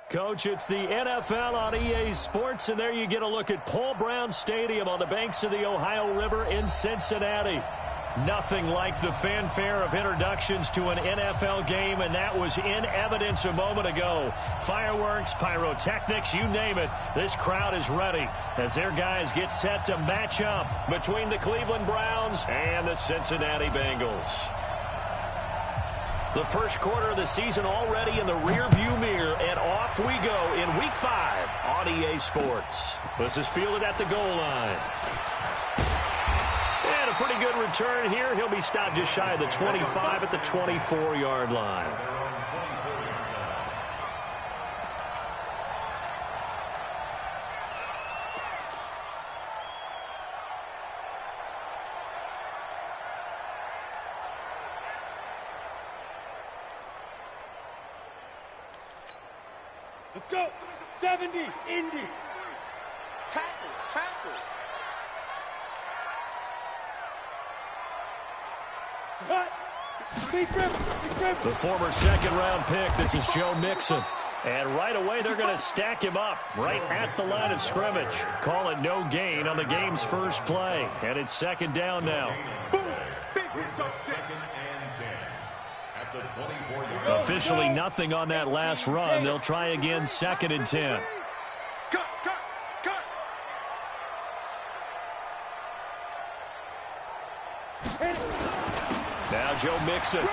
Coach, it's the NFL on EA Sports, and there you get a look at Paul Brown Stadium on the banks of the Ohio River in Cincinnati. Nothing like the fanfare of introductions to an NFL game, and that was in evidence a moment ago. Fireworks, pyrotechnics, you name it. This crowd is ready as their guys get set to match up between the Cleveland Browns and the Cincinnati Bengals. The first quarter of the season already in the rearview mirror, and off we go in Week 5 on EA Sports. This is fielded at the goal line. And a pretty good return here. He'll be stopped just shy of the 25 at the 24-yard line. Let's go. 70, Indy. Tackles. Cut. Big rip. The former second-round pick, this is Joe Mixon. And right away, they're going to stack him up right at the line of scrimmage. Call it no gain on the game's first play. And it's second down now. Boom. Big hits up second and 10. Officially nothing on that last run. They'll try again second and 10. Cut. Now Joe Mixon.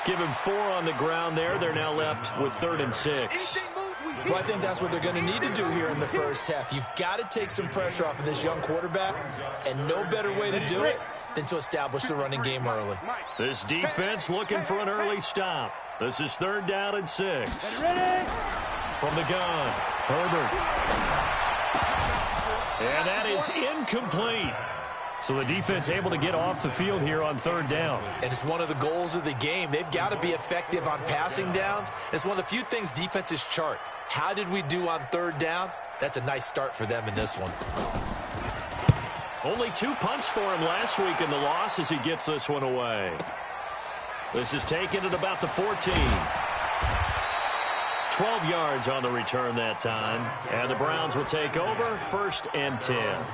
Give him 4 on the ground there. They're now left with 3rd and 6. Well, I think that's what they're going to need to do here in the first half. You've got to take some pressure off of this young quarterback, and no better way to do it than to establish the running game early. This defense looking for an early stop. This is 3rd down and 6. From the gun, Herbert. And that is incomplete. So the defense able to get off the field here on 3rd down. And it's one of the goals of the game. They've got to be effective on passing downs. It's one of the few things defenses chart. How did we do on 3rd down? That's a nice start for them in this one. Only 2 punts for him last week in the loss as he gets this one away. This is taken at about the 14. 12 yards on the return that time. And the Browns will take over 1st and 10.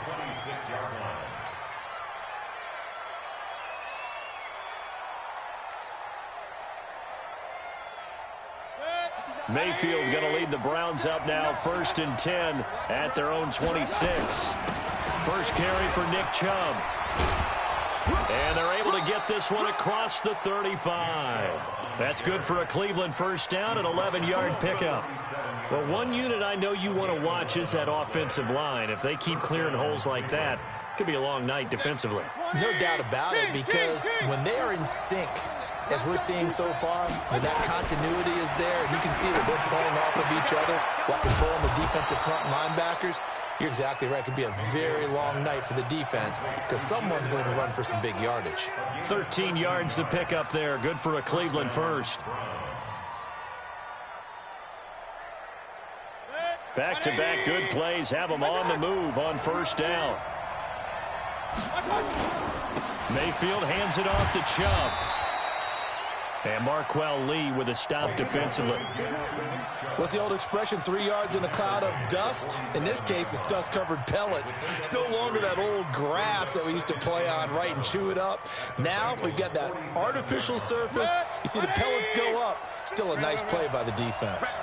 Mayfield going to lead the Browns up now 1st and 10 at their own 26. First carry for Nick Chubb. And they're able to get this one across the 35. That's good for a Cleveland first down, an 11-yard pickup. Well, one unit I know you want to watch is that offensive line. If they keep clearing holes like that, it could be a long night defensively. No doubt about it, because when they are in sync, as we're seeing so far, when that continuity is there, and you can see that they're playing off of each other while controlling the defensive front linebackers, you're exactly right. It could be a very long night for the defense because someone's going to run for some big yardage. 13 yards to pick up there. Good for a Cleveland first. Back-to-back good plays have them on the move on first down. Mayfield hands it off to Chubb. And Marquell Lee with a stop defensively. What's the old expression, 3 yards in a cloud of dust? In this case, it's dust-covered pellets. It's no longer that old grass that we used to play on, right, and chew it up. Now we've got that artificial surface. You see the pellets go up. Still a nice play by the defense.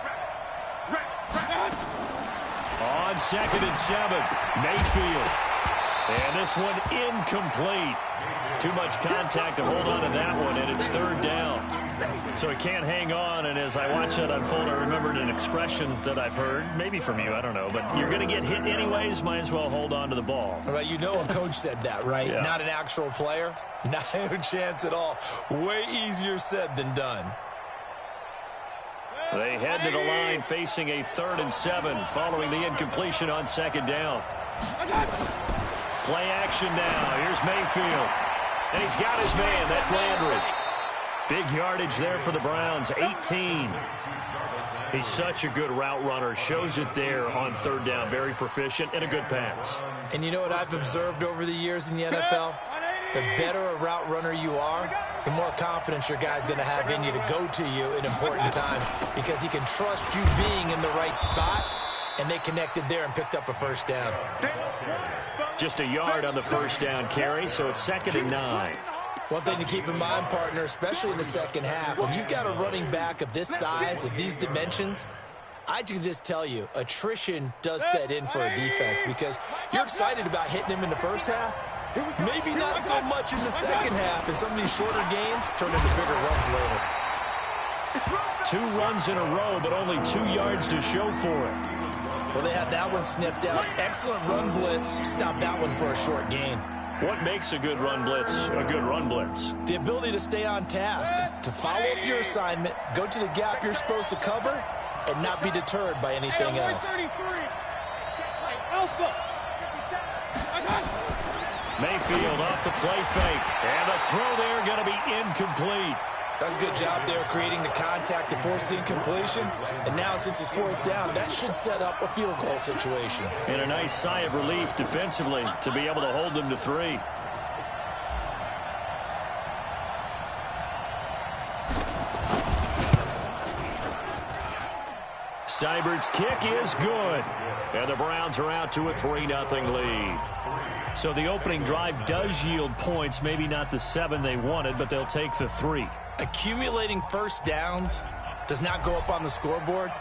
On 2nd and 7, Mayfield. And this one incomplete. Too much contact to hold on to that one, and it's 3rd down. So he can't hang on, and as I watch that unfold, I remembered an expression that I've heard, maybe from you, I don't know, but you're going to get hit anyways, might as well hold on to the ball. All right, you know a coach said that, right? Yeah. Not an actual player? No chance at all. Way easier said than done. They head to the line facing a 3rd and 7 following the incompletion on 2nd down. Play action now. Here's Mayfield. And he's got his man. That's Landry. Big yardage there for the Browns, 18. He's such a good route runner. Shows it there on third down. Very proficient and a good pass. And you know what I've observed over the years in the NFL? The better a route runner you are, the more confidence your guy's going to have in you to go to you in important times because he can trust you being in the right spot, and they connected there and picked up a first down. Just a yard on the first down carry, so it's 2nd and 9. One thing to keep in mind, partner, especially in the second half, when you've got a running back of this size, of these dimensions, I can just tell you, attrition does set in for a defense because you're excited about hitting him in the first half. Maybe not so much in the second half, and some of these shorter gains turn into bigger runs later. 2 runs in a row, but only 2 yards to show for it. Well, they had that one sniffed out. Excellent run blitz. Stop that one for a short gain. What makes a good run blitz a good run blitz? The ability to stay on task, to follow up your assignment, go to the gap you're supposed to cover, and not be deterred by anything else. Mayfield off the play fake, and the throw there going to be incomplete. That's a good job there creating the contact to force the incompletion. And now since it's 4th down, that should set up a field goal situation. And a nice sigh of relief defensively to be able to hold them to 3. Seibert's kick is good. And the Browns are out to a 3-0 lead. So the opening drive does yield points, maybe not the 7 they wanted, but they'll take the 3. Accumulating first downs does not go up on the scoreboard,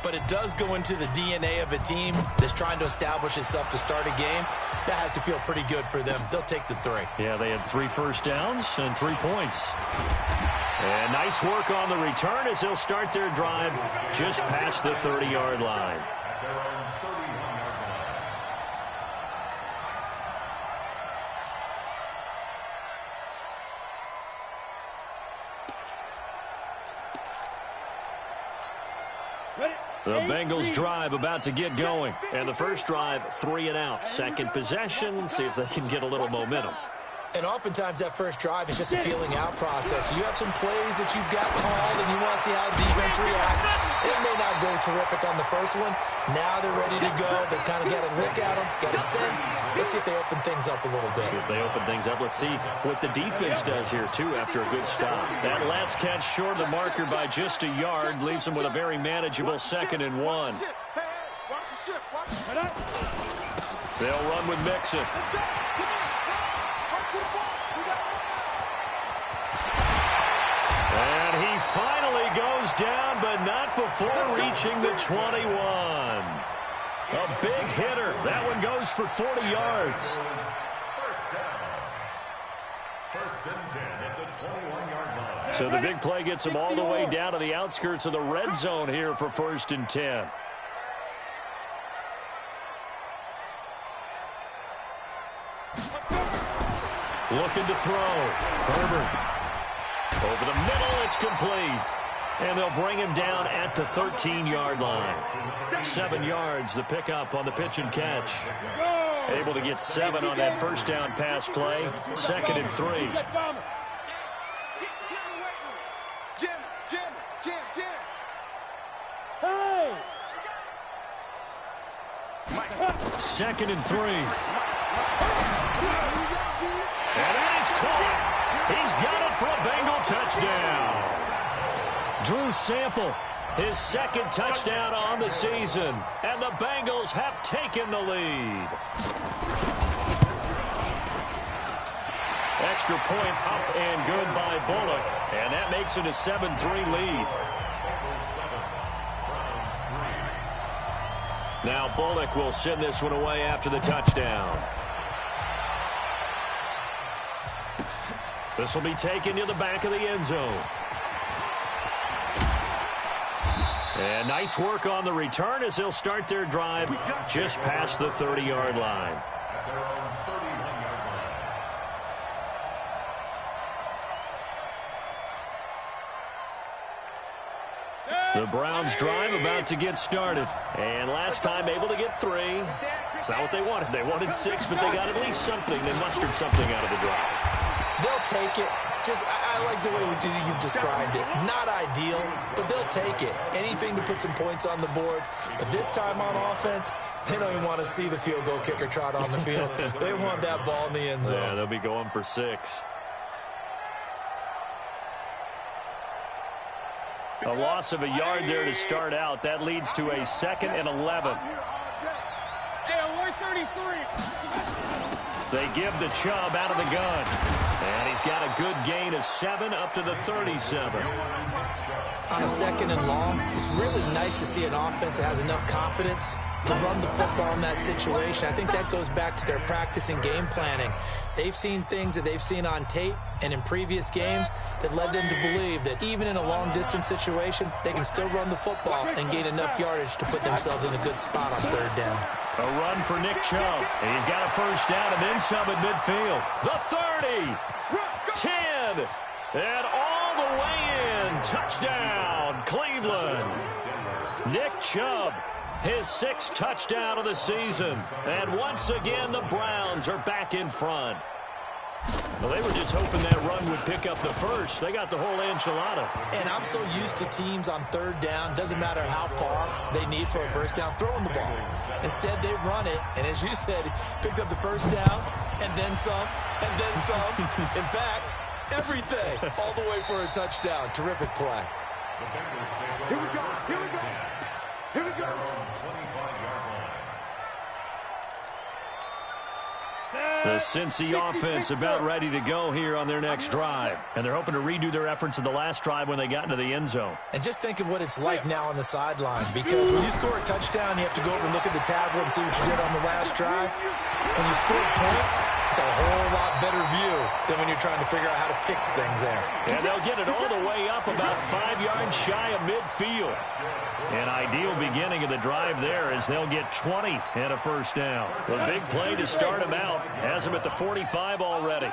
but it does go into the DNA of a team that's trying to establish itself to start a game. That has to feel pretty good for them. They'll take the 3. Yeah, they had 3 first downs and 3 points. And nice work on the return as they'll start their drive just past the 30-yard line. The Bengals drive about to get going. And the first drive, 3 and out. Second possession, see if they can get a little momentum. And oftentimes that first drive is just a feeling out process. You have some plays that you've got called and you want to see how defense reacts. It may not go terrific on the first one. Now they're ready to go. They've kind of got a look at them, got a sense. Let's see if they open things up a little bit. See if they open things up. Let's see what the defense does here, too, after a good stop. That last catch short of the marker by just a yard leaves them with a very manageable 2nd and 1. They'll run with Mixon. And he finally goes down, but not before reaching the 21. A big hitter. That one goes for 40 yards. First and 10 at the 21-yard line. So the big play gets him all the way down to the outskirts of the red zone here for 1st and 10. Looking to throw. Herbert. Over the middle, it's complete. And they'll bring him down at the 13-yard line. 7 yards, the pickup on the pitch and catch. Able to get 7 on that first down pass play. 2nd and 3. Hey! 2nd and 3. And that is caught. He's got it for a Bengal touchdown. Drew Sample, his 2nd touchdown on the season. And the Bengals have taken the lead. Extra point up and good by Bullock. And that makes it a 7-3 lead. Now Bullock will send this one away after the touchdown. This will be taken to the back of the end zone. And nice work on the return as they'll start their drive just past the 30-yard line. The Browns drive about to get started. And last time able to get 3. It's not what they wanted. They wanted 6, but they got at least something. They mustered something out of the drive. They'll take it. I I like the way you've described it. Not ideal, but they'll take it. Anything to put some points on the board. But this time on offense, they don't even want to see the field goal kicker trot on the field. They want that ball in the end zone. Yeah, they'll be going for 6. A loss of a yard there to start out. That leads to a 2nd and 11. They give the Chubb out of the gun. And he's got a good gain of 7 up to the 37. On a 2nd and long, it's really nice to see an offense that has enough confidence to run the football in that situation. I think that goes back to their practice and game planning. They've seen things that they've seen on tape and in previous games that led them to believe that even in a long-distance situation, they can still run the football and gain enough yardage to put themselves in a good spot on 3rd down. A run for Nick Chubb. He's got a 1st down and then some at midfield. The 30, 10, and all the way in. Touchdown, Cleveland. Nick Chubb, his 6th touchdown of the season. And once again, the Browns are back in front. Well, they were just hoping that run would pick up the first. They got the whole enchilada. And I'm so used to teams on 3rd down, doesn't matter how far they need for a 1st down, throwing the ball. Instead, they run it, and as you said, picked up the 1st down, and then some, and then some. In fact, everything, all the way for a touchdown. Terrific play. Here we go, here we go, here we go. The Cincy offense about ready to go here on their next drive. And they're hoping to redo their efforts in the last drive when they got into the end zone. And just think of what it's like now on the sideline. Because when you score a touchdown, you have to go over and look at the tablet and see what you did on the last drive. When you score points, it's a whole lot better view than when you're trying to figure out how to fix things there. And they'll get it all the way up about 5 yards shy of midfield. An ideal beginning of the drive there as they'll get 20 and a 1st down. The big play to start them out has them at the 45 already.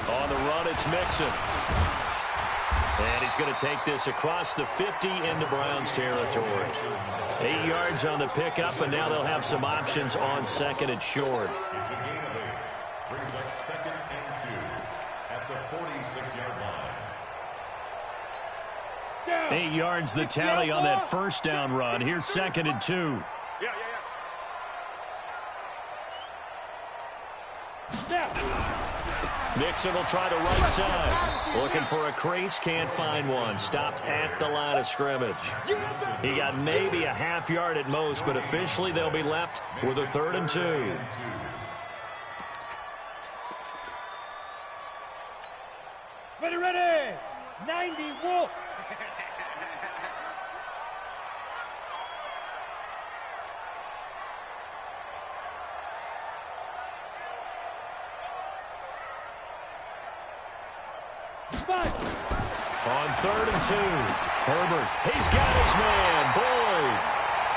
On the run, it's Mixon. And he's going to take this across the 50 into Browns territory. 8 yards on the pickup, and now they'll have some options on 2nd and short. It's a gain of 8. Brings up 2nd and 2 at the 46-yard line. 8 yards the tally on that 1st down run. Here's 2nd and 2. Mixon will try the right side. Looking for a crease, can't find one. Stopped at the line of scrimmage. He got maybe a half yard at most, but officially they'll be left with a 3rd and 2. Ready, 90 Wolf. On 3rd and 2, Herbert, he's got his man, Boyd.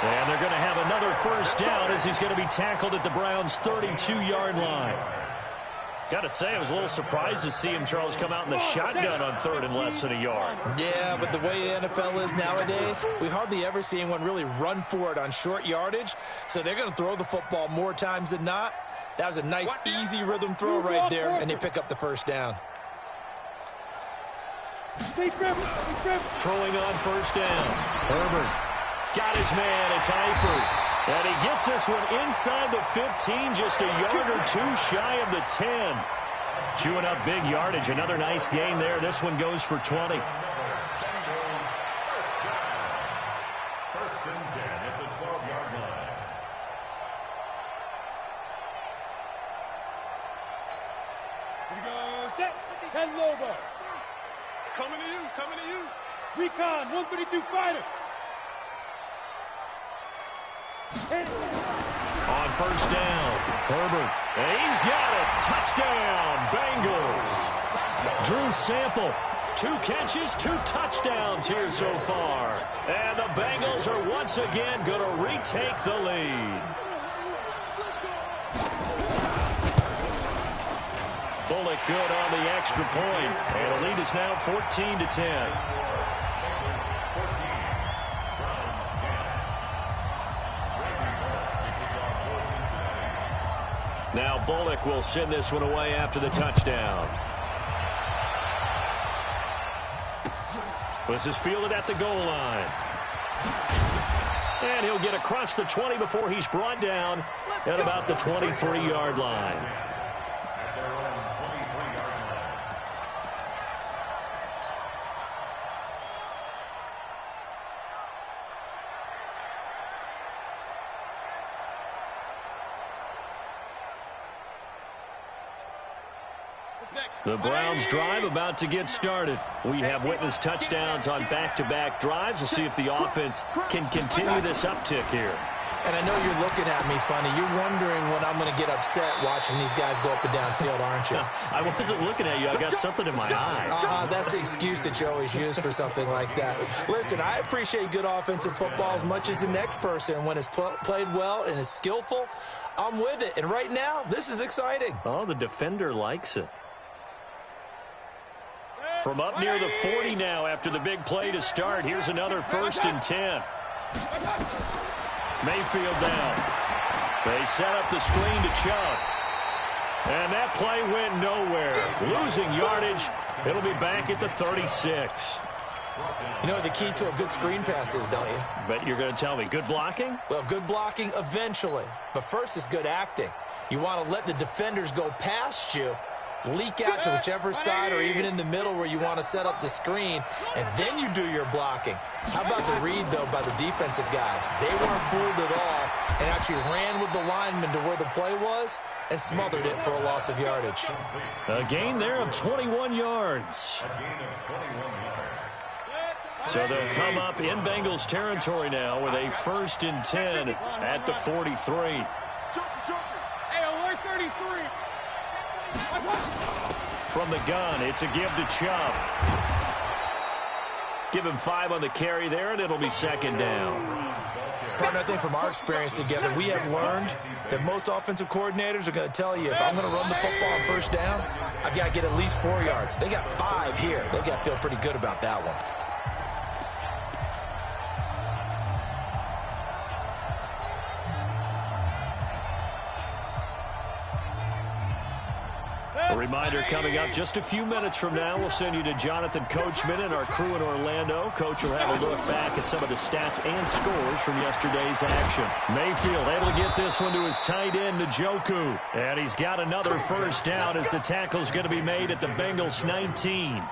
And they're going to have another 1st down as he's going to be tackled at the Browns' 32-yard line. Got to say, I was a little surprised to see him, Charles, come out in the shotgun on 3rd and less than a yard. Yeah, but the way the NFL is nowadays, we hardly ever see anyone really run for it on short yardage. So they're going to throw the football more times than not. That was a nice, easy rhythm throw right there, and they pick up the 1st down. Throwing on 1st down. Herbert got his man. It's Eifert. And he gets this one inside the 15, just a yard or 2 shy of the 10. Chewing up big yardage. Another nice gain there. This one goes for 20. 1st and 10 at the 12-yard line. Here we go, set, 10 Lobo. Coming to you, coming to you. Recon, 132 fighter. On 1st down, Herbert. And he's got it. Touchdown, Bengals. Drew Sample, 2 catches, 2 touchdowns here so far. And the Bengals are once again going to retake the lead. Bullock good on the extra point. And the lead is now 14-10. Now Bullock will send this one away after the touchdown. This is fielded at the goal line. And he'll get across the 20 before he's brought down at about the 23-yard line. The Browns drive about to get started. We have witnessed touchdowns on back-to-back drives. We'll see if the offense can continue this uptick here. And I know you're looking at me funny. You're wondering when I'm going to get upset watching these guys go up and down field, aren't you? I wasn't looking at you. I got something in my eye. That's the excuse that you always use for something like that. Listen, I appreciate good offensive football as much as the next person. When it's played well and is skillful, I'm with it. And right now, this is exciting. Oh, the defender likes it. From up near the 40 now after the big play to start. Here's another 1st and 10. Mayfield down. They set up the screen to Chubb. And that play went nowhere. Losing yardage. It'll be back at the 36. You know what the key to a good screen pass is, don't you? Bet you're going to tell me. Good blocking? Well, good blocking eventually. But first is good acting. You want to let the defenders go past you, leak out to whichever side or even in the middle where you want to set up the screen, and then you do your blocking. How about the read, though, by the defensive guys? They weren't fooled at all and actually ran with the lineman to where the play was and smothered it for a loss of yardage. A gain there of 21 yards. So they'll come up in Bengals territory now with a 1st and 10 at the 43. Hey, away 33. From the gun, it's a give to Chubb. Give him 5 on the carry there, and it'll be 2nd down. Partner, I think from our experience together, we have learned that most offensive coordinators are going to tell you, if I'm going to run the football on 1st down, I've got to get at least 4 yards. They got 5 here. They've got to feel pretty good about that one. A reminder coming up just a few minutes from now. We'll send you to Jonathan Coachman and our crew in Orlando. Coach will have a look back at some of the stats and scores from yesterday's action. Mayfield able to get this one to his tight end, Njoku. And he's got another 1st down as the tackle's going to be made at the Bengals 19.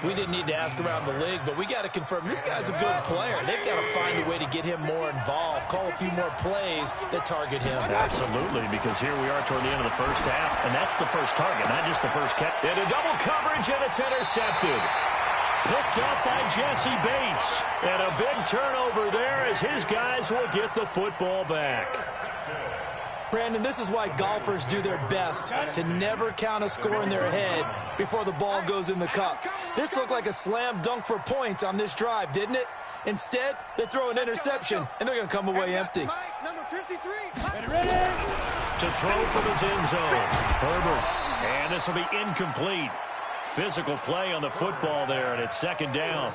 We didn't need to ask around the league, but we got to confirm this guy's a good player. They've got to find a way to get him more involved, call a few more plays that target him. Absolutely, because here we are toward the end of the 1st half, and that's the first target, not just the first catch. Into double coverage, and it's intercepted. Picked up by Jesse Bates. And a big turnover there as his guys will get the football back. Brandon, this is why golfers do their best to never count a score in their head before the ball goes in the cup. This looked like a slam dunk for points on this drive, didn't it? Instead, they throw an interception, and they're going to come away empty. Number 53. To throw from his end zone. Herbert. And this will be incomplete. Physical play on the football there, and it's 2nd down.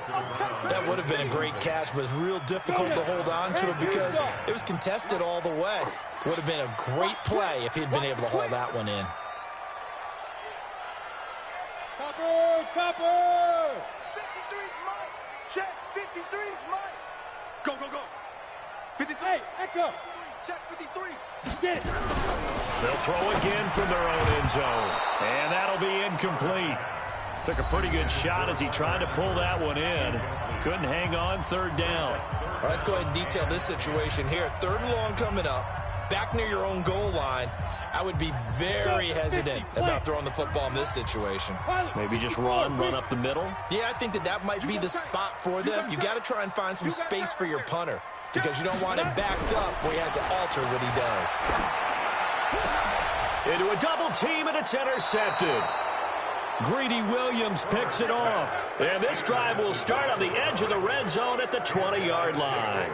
That would have been a great catch, but it's real difficult to hold on to it because it was contested all the way. Would have been a great play if he'd been able to hold that one in. Topper! 53's Mike. Check. 53's Mike. Go, go, go. 53. Hey, echo. Check 53. Get it. They'll throw again from their own end zone. And that'll be incomplete. Took a pretty good shot as he tried to pull that one in. Couldn't hang on. 3rd down. All right, let's go ahead and detail this situation here. 3rd and long coming up. Back near your own goal line. I would be very hesitant about throwing the football in this situation. Maybe just run up the middle. Yeah, I think that might be the spot for them. You got to try and find some space for your punter because you don't want him backed up where he has to alter what he does. Into a double team, and it's intercepted. Greedy Williams picks it off. And this drive will start on the edge of the red zone at the 20-yard line.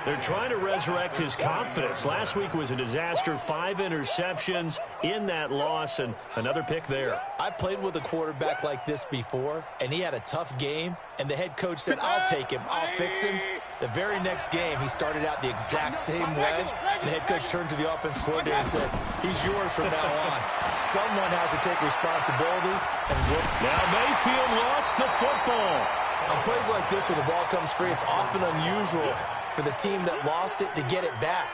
They're trying to resurrect his confidence. Last week was a disaster. 5 interceptions in that loss, and another pick there. I played with a quarterback like this before, and he had a tough game, and the head coach said, I'll take him, I'll fix him. The very next game, he started out the exact same way. The head coach turned to the offense coordinator and said, he's yours from now on. Someone has to take responsibility and work. Now Mayfield lost the football. On plays like this, when the ball comes free, it's often unusual for the team that lost it to get it back.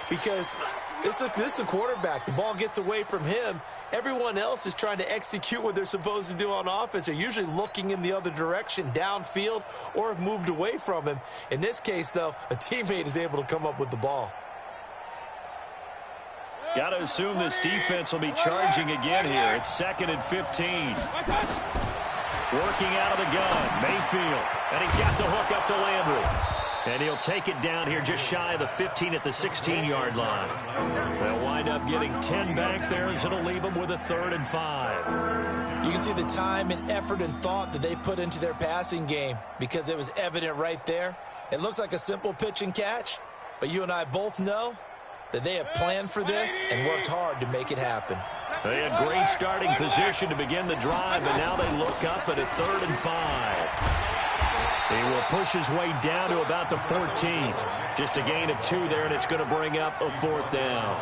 Because this is a quarterback. The ball gets away from him. Everyone else is trying to execute what they're supposed to do on offense. They're usually looking in the other direction, downfield, or have moved away from him. In this case, though, a teammate is able to come up with the ball. Got to assume this defense will be charging again here. It's 2nd and 15. Working out of the gun, Mayfield. And he's got the hook up to Landry. And he'll take it down here just shy of the 15 at the 16-yard line. They'll wind up getting 10 back there as it'll leave them with a 3rd and 5. You can see the time and effort and thought that they put into their passing game because it was evident right there. It looks like a simple pitch and catch, but you and I both know that they have planned for this and worked hard to make it happen. They had great starting position to begin the drive, but now they look up at a 3rd and 5. He will push his way down to about the 14. Just a gain of 2 there, and it's going to bring up a 4th down.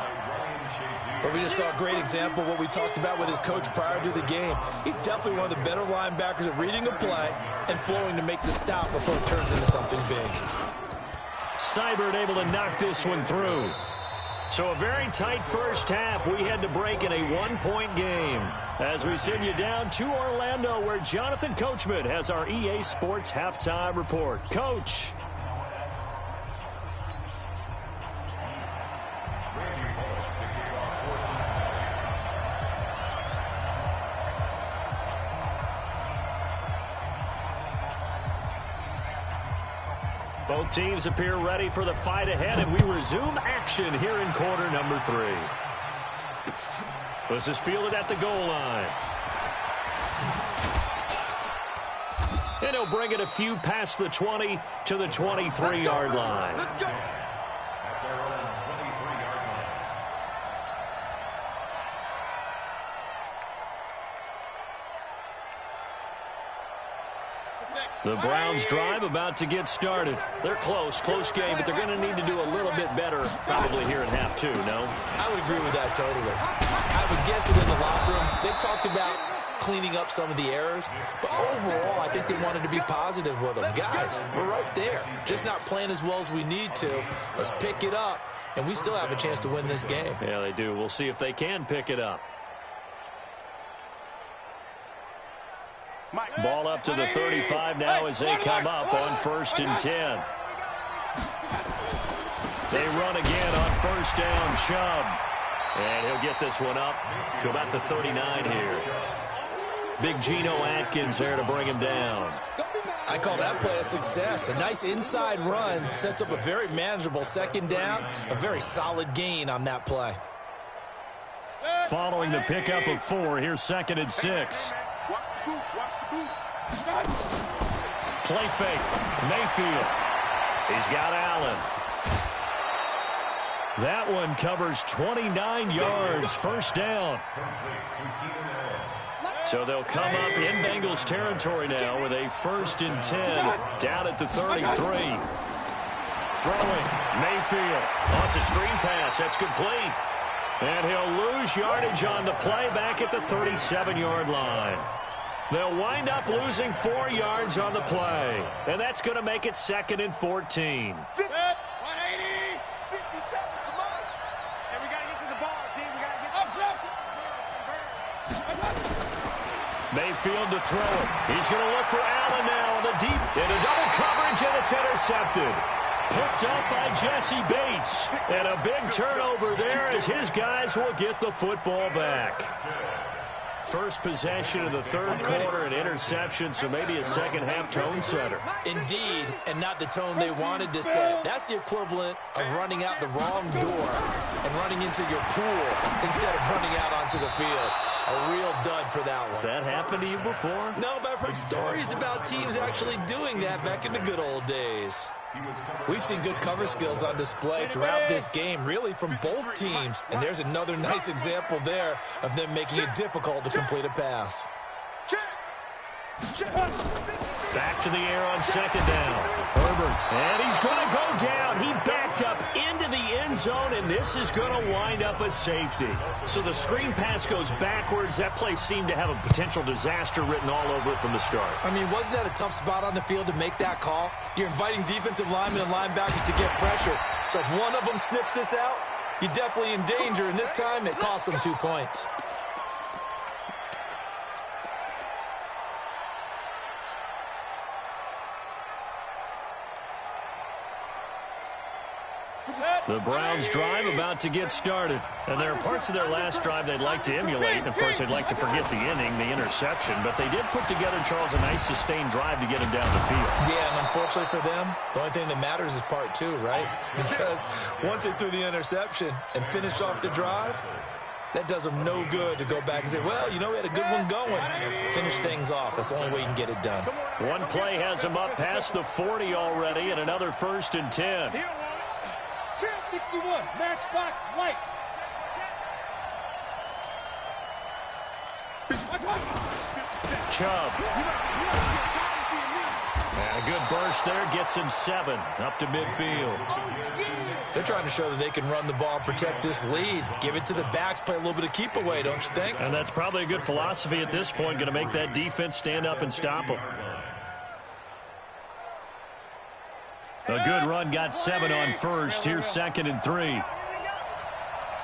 But we just saw a great example of what we talked about with his coach prior to the game. He's definitely one of the better linebackers at reading a play and flowing to make the stop before it turns into something big. Seibert able to knock this one through. So a very tight first half. We had to break in a 1-point game as we send you down to Orlando, where Jonathan Coachman has our EA Sports halftime report. Coach. Both teams appear ready for the fight ahead, and we resume action here in quarter number 3. This is fielded at the goal line. And he'll bring it a few past the 20 to the 23-yard line. Let's go. At their own 23-yard line. The Browns drive about to get started. They're close game, but they're going to need to do a little bit better probably here in half 2, no? I would agree with that totally. I would guess it in the locker room. They talked about cleaning up some of the errors, but overall, I think they wanted to be positive with them. Guys, we're right there. Just not playing as well as we need to. Let's pick it up, and we still have a chance to win this game. Yeah, they do. We'll see if they can pick it up. Ball up to the 35 now as they come up on 1st and 10. They run again on 1st down, Chubb. And he'll get this one up to about the 39 here. Big Geno Atkins there to bring him down. I call that play a success. A nice inside run sets up a very manageable 2nd down. A very solid gain on that play. Following the pickup of 4, here's 2nd and 6. Play fake. Mayfield. He's got Allen. That one covers 29 yards. 1st down. So they'll come up in Bengals territory now with a 1st and 10 down at the 33. Throwing. Mayfield. Wants a screen pass. That's complete. And he'll lose yardage on the play back at the 37-yard line. They'll wind up losing 4 yards on the play. And that's going to make it 2nd and 14. 180. 57. Come on. And we got to get to the ball, team. We got to get to the ball. Mayfield to throw it. He's going to look for Allen now on the deep. Into double coverage, and it's intercepted. Picked up by Jesse Bates. And a big turnover there as his guys will get the football back. First possession of the 3rd quarter, an interception, so maybe a second-half tone setter. Indeed, and not the tone they wanted to set. That's the equivalent of running out the wrong door and running into your pool instead of running out onto the field. A real dud for that one. Has that happened to you before? No, but I've heard stories about teams actually doing that back in the good old days. We've seen good cover skills on display throughout this game, really from both teams. And there's another nice example there of them making it difficult to complete a pass. Check. Back to the air on second down. Herbert, and he's going to go down. He backed up into the end zone, and this is going to wind up a safety. So the screen pass goes backwards. That play seemed to have a potential disaster written all over it from the start. I mean, wasn't that a tough spot on the field to make that call? You're inviting defensive linemen and linebackers to get pressure. So if one of them sniffs this out, you're definitely in danger, and this time it cost them 2 points. The Browns drive about to get started. And there are parts of their last drive they'd like to emulate. And, of course, they'd like to forget the inning, the interception. But they did put together, Charles, a nice sustained drive to get him down the field. Yeah, and unfortunately for them, the only thing that matters is part two, right? Because once they threw the interception and finished off the drive, that does them no good to go back and say, well, you know, we had a good one going. Finish things off. That's the only way you can get it done. One play has him up past the 40 already, and another 1st and 10. 61, matchbox lights. Chubb. And a good burst there gets him 7 up to midfield. They're trying to show that they can run the ball and protect this lead. Give it to the backs, play a little bit of keep away, don't you think? And that's probably a good philosophy at this point, going to make that defense stand up and stop them. A good run got 7 on 1st. Here's 2nd and 3.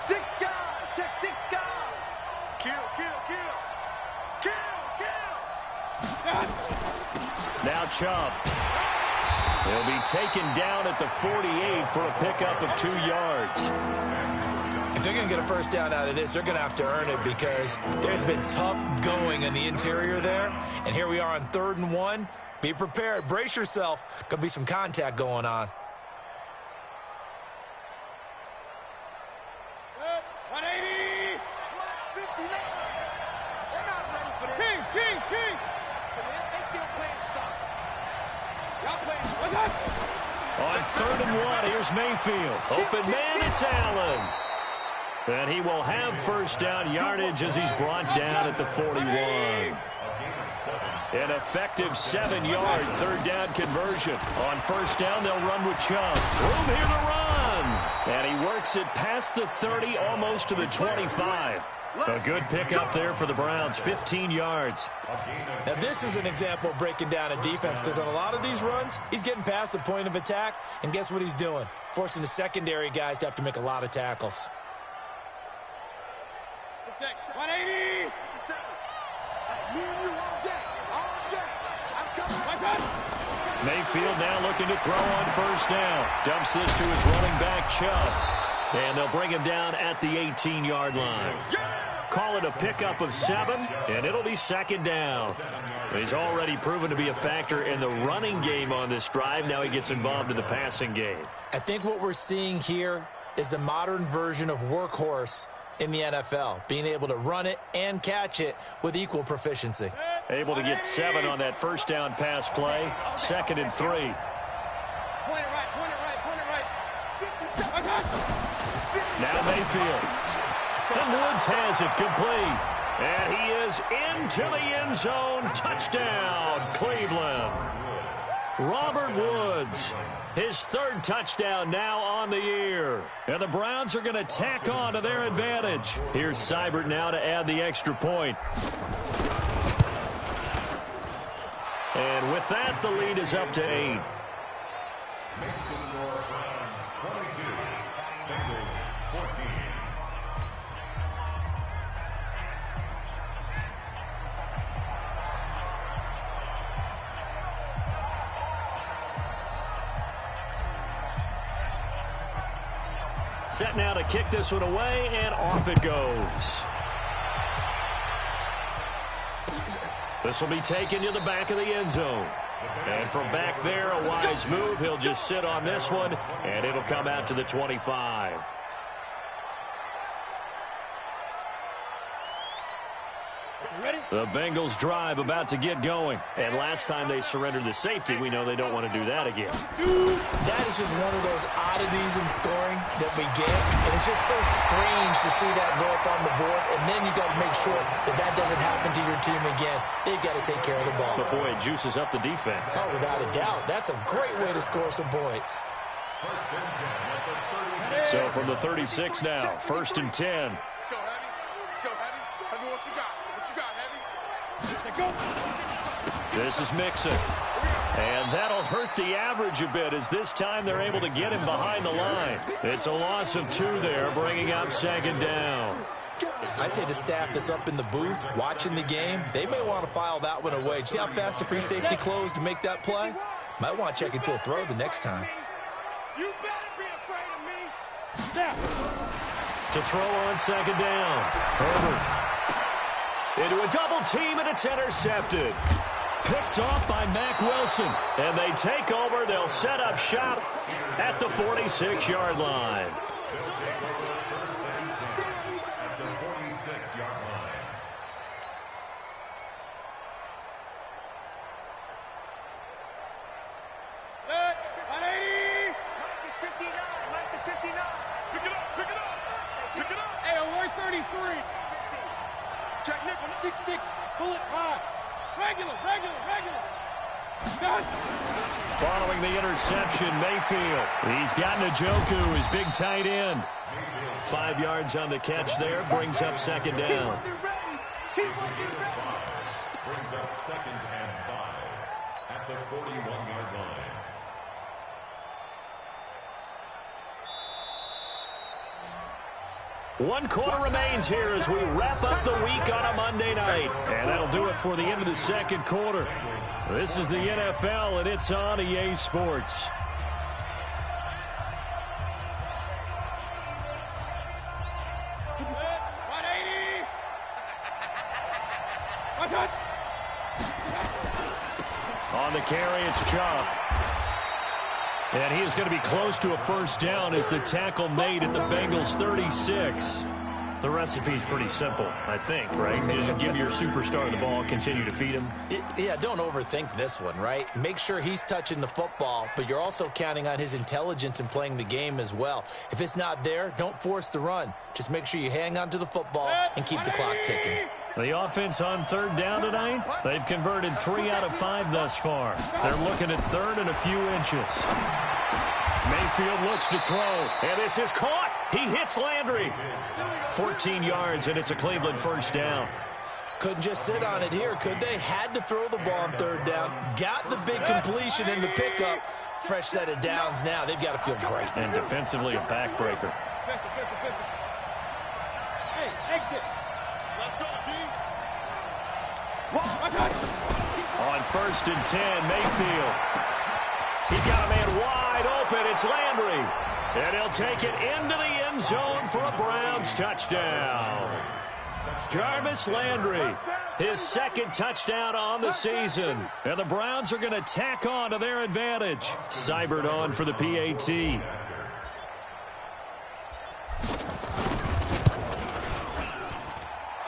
Six guys, check 6 guys. Kill, kill, kill. Kill, kill. Now Chubb. He'll be taken down at the 48 for a pickup of 2 yards. If they're going to get a first down out of this, they're going to have to earn it because there's been tough going in the interior there. And here we are on 3rd and 1. Be prepared. Brace yourself. Going to be some contact going on. 180. 59. They're not ready for this. King. They still playing soccer. Y'all playing. What's up? On 3rd and 1, here's Mayfield. Open man, it's Allen. And he will have first down yardage as he's brought down at the 41. An effective 7-yard 3rd down conversion. On first down, they'll run with Chubb. Room here to run. And he works it past the 30, almost to the 25. A good pickup there for the Browns, 15 yards. Now, this is an example of breaking down a defense because on a lot of these runs, he's getting past the point of attack, and guess what he's doing? Forcing the secondary guys to have to make a lot of tackles. 180. Me and you all day. I'm coming. Mayfield now looking to throw on first down. Dumps this to his running back, Chubb. And they'll bring him down at the 18-yard line. Call it a pickup of 7, and it'll be 2nd down. He's already proven to be a factor in the running game on this drive. Now he gets involved in the passing game. I think what we're seeing here is the modern version of workhorse in the NFL, being able to run it and catch it with equal proficiency. Able to get 7 on that first down pass play. 2nd and 3. Point it right. Now Mayfield. And Woods has it complete. And he is into the end zone. Touchdown, Cleveland. Robert Woods, his 3rd touchdown now on the year. And the Browns are going to tack on to their advantage. Here's Seibert now to add the extra point. And with that, the lead is up to 8. Set now to kick this one away, and off it goes. This will be taken to the back of the end zone. And from back there, a wise move. He'll just sit on this one, and it'll come out to the 25. The Bengals drive about to get going. And last time they surrendered the safety, we know they don't want to do that again. That is just one of those oddities in scoring that we get. And it's just so strange to see that go up on the board. And then you got to make sure that that doesn't happen to your team again. They've got to take care of the ball. But boy, it juices up the defense. Oh, without a doubt. That's a great way to score some points. So from the 36 now, 1st and 10. Let's go, Heavy. Let's go, Heavy. Heavy, what you got? What you got, Heavy? Let's go. This is Mixon. And that'll hurt the average a bit as this time they're able to get him behind the line. It's a loss of 2 there, bringing up 2nd down. I'd say the staff that's up in the booth watching the game, they may want to file that one away. See how fast the free safety closed to make that play? Might want to check into a throw the next time. You better be afraid of me. Step. To throw on 2nd down. Herbert. Into a double team, and it's intercepted. Picked off by Mack Wilson. And they take over. They'll set up shop at the 46-yard line. At the 46-yard line. Let 180. Mike is 59. Mike is 59. Pick it up. Pick it up. Pick it up. Hey, 133. Jack Nicholson. 6'6". Pull it high. Regular. Done. Following the interception, Mayfield. He's got Njoku, his big tight end. 5 yards on the catch there, brings up 2nd down. Brings up 2nd and 5 at the 41-yard line. One quarter remains here as we wrap up the week on a Monday night. And that'll do it for the end of the 2nd quarter. This is the NFL, and it's on EA Sports. On the carry, it's Chubb. And he is going to be close to a 1st down as the tackle made at the Bengals 36. The recipe's pretty simple, I think, right? Just give your superstar the ball, continue to feed him. Yeah, don't overthink this one, right? Make sure he's touching the football, but you're also counting on his intelligence in playing the game as well. If it's not there, don't force the run. Just make sure you hang on to the football and keep the clock ticking. The offense on 3rd down tonight, they've converted 3 out of 5 thus far. They're looking at 3rd and a few inches. Mayfield looks to throw, and this is caught. He hits Landry. 14 yards, and it's a Cleveland 1st down. Couldn't just sit on it here, could they? Had to throw the ball on 3rd down. Got the big completion in the pickup. Fresh set of downs now. They've got to feel great. And defensively, a backbreaker. Hey, exit. Let's go, D. On 1st and 10, Mayfield. He's got a man wide open. It's Landry. And he'll take it into the end zone for a Browns touchdown. Jarvis Landry, his 2nd touchdown on the season. And the Browns are going to tack on to their advantage. Seibert on for the PAT.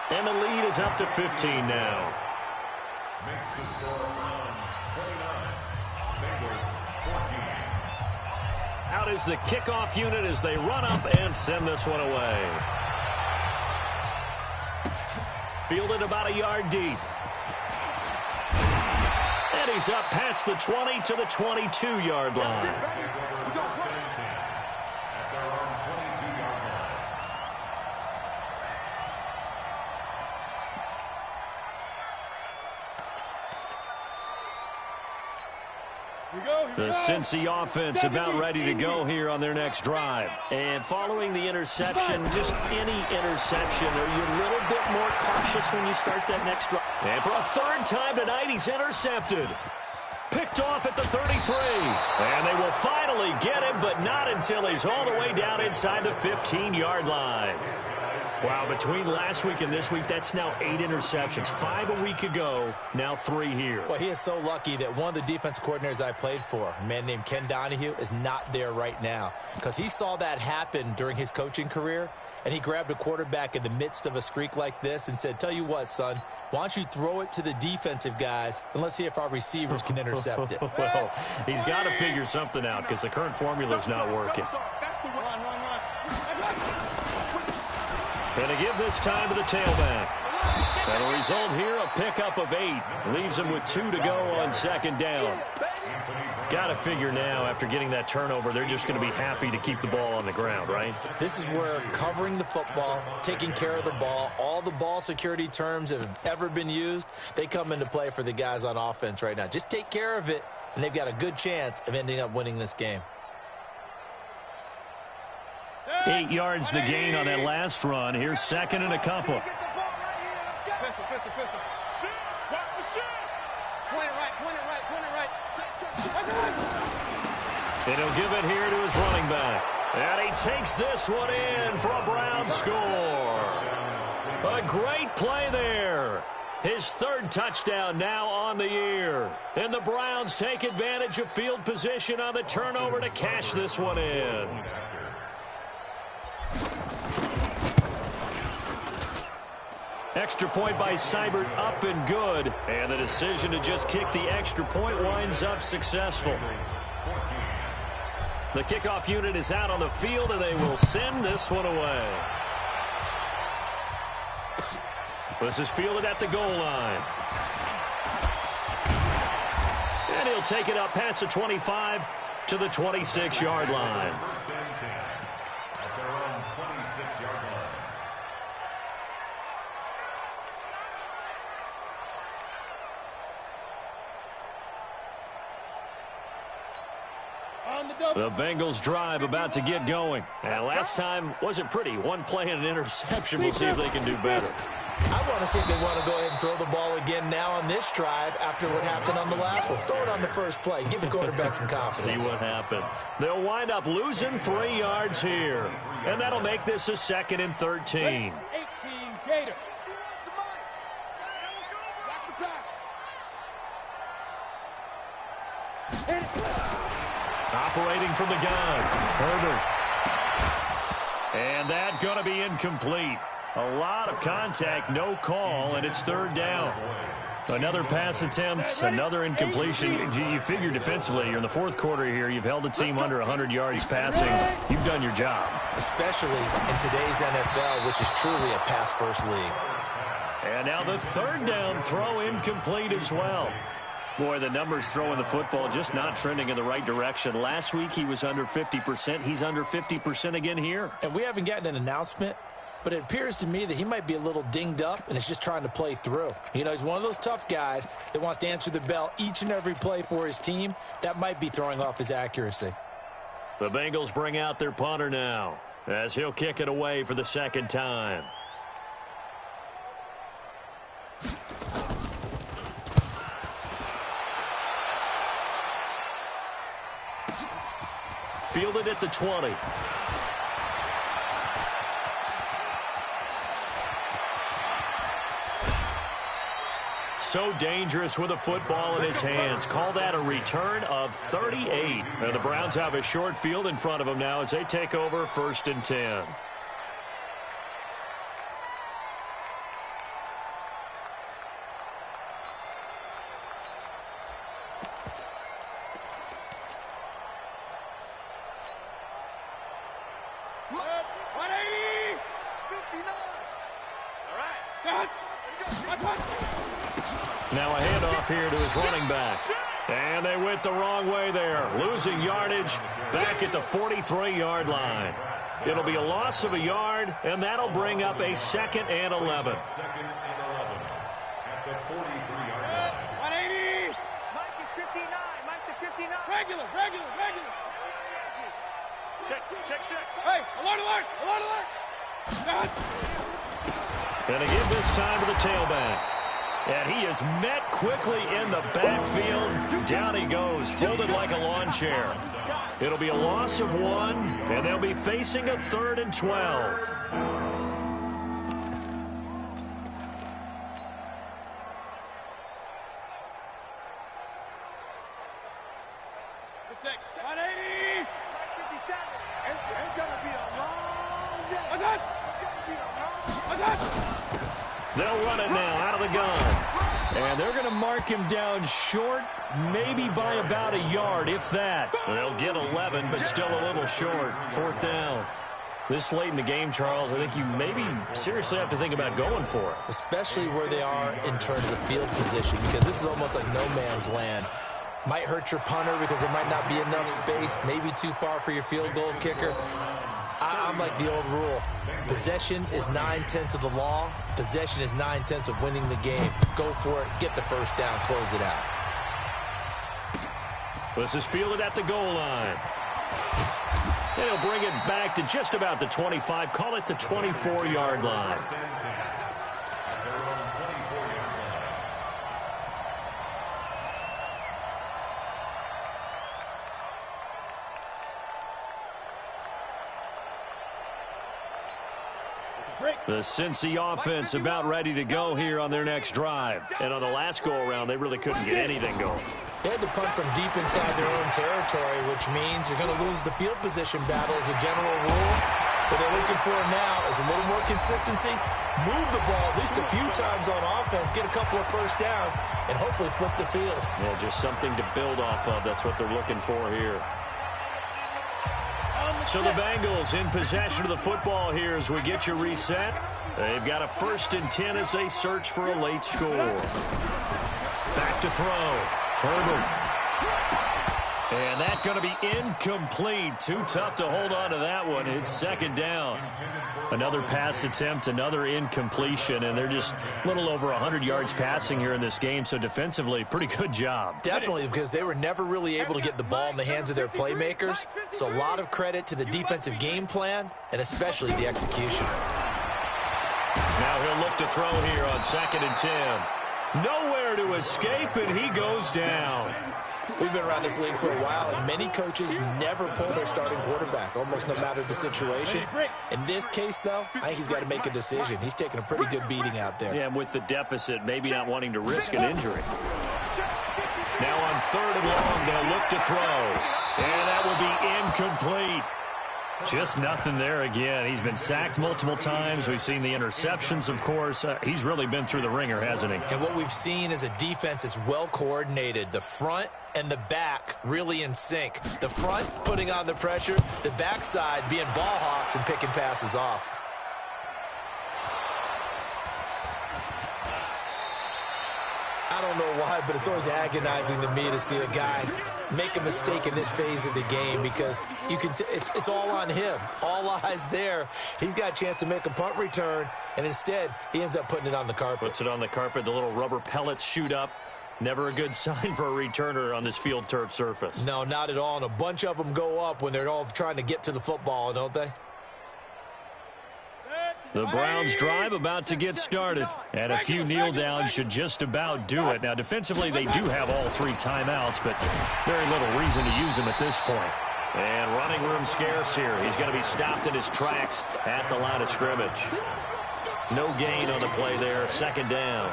And the lead is up to 15 now. Makes the score Browns 29, Bengals 14. Out is the kickoff unit as they run up and send this one away. Fielded about a yard deep. And he's up past the 20 to the 22-yard line. The Cincy offense about ready to go here on their next drive. And following the interception, just any interception, are you a little bit more cautious when you start that next drive? And for a 3rd time tonight, he's intercepted. Picked off at the 33. And they will finally get him, but not until he's all the way down inside the 15-yard line. Wow, between last week and this week, that's now 8 interceptions. 5 a week ago, now 3 here. Well, he is so lucky that one of the defense coordinators I played for, a man named Ken Donahue, is not there right now. Because he saw that happen during his coaching career, and he grabbed a quarterback in the midst of a streak like this and said, tell you what, son, why don't you throw it to the defensive guys, and let's see if our receivers can intercept it. Well, he's got to figure something out because the current formula is not working. And to give this time to the tailback. And the result here, a pickup of 8. Leaves him with 2 to go on second down. Got to figure now, after getting that turnover, they're just going to be happy to keep the ball on the ground, right? This is where covering the football, taking care of the ball, all the ball security terms that have ever been used, they come into play for the guys on offense right now. Just take care of it, and they've got a good chance of ending up winning this game. 8 yards the gain on that last run. Here's second and a couple. And he'll give it here to his running back. And he takes this one in for a Browns score. A great play there. His 3rd touchdown now on the year. And the Browns take advantage of field position on the turnover to cash this one in. Extra point by Seibert, up and good. And the decision to just kick the extra point winds up successful. The kickoff unit is out on the field, and they will send this one away. This is fielded at the goal line. And he'll take it up past the 25 to the 26-yard line. At their own 26-yard line. The Bengals drive about to get going. And last time wasn't pretty. One play and an interception. We'll see if they can do better. I want to see if they want to go ahead and throw the ball again now on this drive after what happened on the last one. Throw it on the first play. Give the quarterback some confidence. See what happens. They'll wind up losing 3 yards here. And that'll make this a 2nd and 13. 18 Gator. Operating from the gun, Herbert. And that going to be incomplete. A lot of contact, no call, and it's 3rd down. Another pass attempt, another incompletion. You figure defensively, you're in the 4th quarter here. You've held the team under 100 yards passing. You've done your job. Especially in today's NFL, which is truly a pass-first league. And now the 3rd down throw incomplete as well. Boy, the numbers throwing the football just not trending in the right direction. Last week he was under 50%. He's under 50% again here. And we haven't gotten an announcement, but it appears to me that he might be a little dinged up and is just trying to play through. You know, he's one of those tough guys that wants to answer the bell each and every play for his team. That might be throwing off his accuracy. The Bengals bring out their punter now as he'll kick it away for the 2nd time. Fielded at the 20. So dangerous with a football in his hands. Call that a return of 38. And the Browns have a short field in front of them now as they take over 1st and 10. Now a handoff here to his running back. And they went the wrong way there. Losing yardage back at the 43-yard line. It'll be a loss of a yard, and that'll bring up a 2nd and 11. 2nd and 11 at the 43-yard line. 180. Mike is 59. Mike to 59. Regular. Check. Hey, alert. And again this time to the tailback. And he is met quickly in the backfield. Down he goes, folded like a lawn chair. It'll be a loss of 1, and they'll be facing a 3rd and 12. Good 180. 57. It's going to be a long day. They'll run it now out of the gun. And they're going to mark him down short, maybe by about a yard, if that. They'll get 11, but still a little short. 4th down. This late in the game, Charles, I think you maybe seriously have to think about going for it. Especially where they are in terms of field position, because this is almost like no man's land. Might hurt your punter because there might not be enough space, maybe too far for your field goal kicker. I'm like the old rule. Possession is 9/10 of the law. Possession is 9/10 of winning the game. Go for it. Get the first down. Close it out. This is fielded at the goal line. They'll bring it back to just about the 25. Call it the 24-yard line. The Cincy offense about ready to go here on their next drive. And on the last go-around, they really couldn't get anything going. They had to punt from deep inside their own territory, which means you're going to lose the field position battle as a general rule. What they're looking for now is a little more consistency, move the ball at least a few times on offense, get a couple of first downs, and hopefully flip the field. Yeah, just something to build off of. That's what they're looking for here. So the Bengals in possession of the football here as we get you reset. They've got a 1st and 10 as they search for a late score. Back to throw. Herbert. And that's going to be incomplete. Too tough to hold on to that one. It's 2nd down. Another pass attempt, another incompletion, and they're just a little over 100 yards passing here in this game, so defensively, pretty good job. Definitely, because they were never really able to get the ball in the hands of their playmakers, so a lot of credit to the defensive game plan, and especially the execution. Now he'll look to throw here on 2nd and 10. Nowhere to escape, and he goes down. We've been around this league for a while, and many coaches never pull their starting quarterback, almost no matter the situation. In this case, though, I think he's got to make a decision. He's taking a pretty good beating out there. Yeah, and with the deficit, maybe not wanting to risk an injury. Now on 3rd and long, they'll look to throw. And that will be incomplete. Just nothing there again. He's been sacked multiple times. We've seen the interceptions, of course. He's really been through the ringer, hasn't he? And what we've seen is a defense that's well coordinated. The front and the back really in sync. The front putting on the pressure, the backside being ball hawks and picking passes off. I don't know why, but it's always agonizing to me to see a guy make a mistake in this phase of the game, because you can it's all on him. All eyes there. He's got a chance to make a punt return, and instead he ends up putting it on the carpet. Puts it on the carpet. The little rubber pellets shoot up. Never a good sign for a returner on this field turf surface. No, not at all. And a bunch of them go up when they're all trying to get to the football, don't they? The Browns drive about to get started, and a few kneel downs should just about do it. Now, defensively, they do have all 3 timeouts, but very little reason to use them at this point. And running room scarce here. He's going to be stopped in his tracks at the line of scrimmage. No gain on the play there. 2nd down.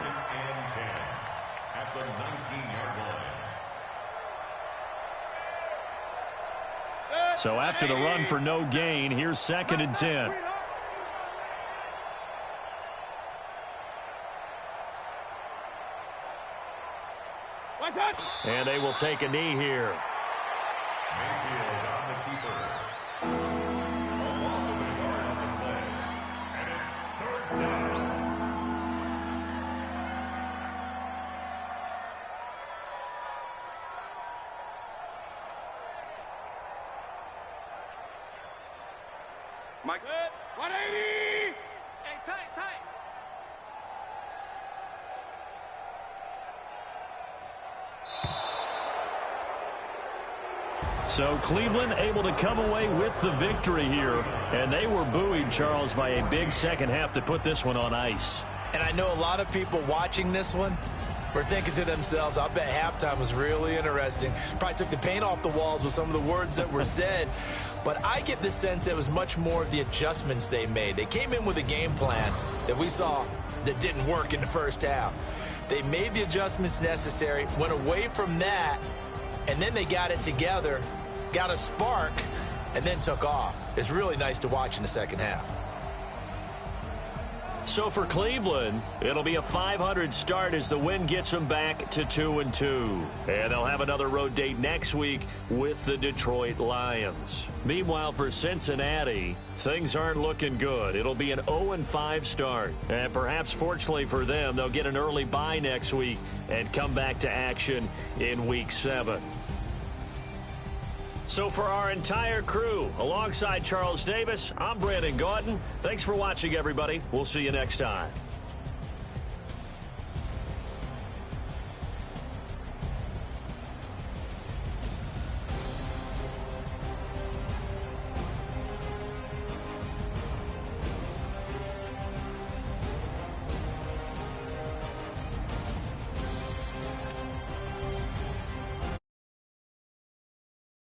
At the 19-yard line. So after the run for no gain, here's 2nd and 10. And they will take a knee here. Mayfield on the keeper. A loss of a yard on the play. And it's 3rd down. Mike. 180. Hey, tight. So Cleveland able to come away with the victory here. And they were buoyed, Charles, by a big second half to put this one on ice. And I know a lot of people watching this one were thinking to themselves, I bet halftime was really interesting. Probably took the paint off the walls with some of the words that were said. But I get the sense it was much more of the adjustments they made. They came in with a game plan that we saw that didn't work in the first half. They made the adjustments necessary, went away from that, and then they got it together, got a spark, and then took off. It's really nice to watch in the second half. So for Cleveland, it'll be a .500 start as the win gets them back to 2-2. And they'll have another road date next week with the Detroit Lions. Meanwhile, for Cincinnati, things aren't looking good. It'll be an 0-5 start. And perhaps fortunately for them, they'll get an early bye next week and come back to action in Week 7. So for our entire crew, alongside Charles Davis, I'm Brandon Gautin. Thanks for watching, everybody. We'll see you next time.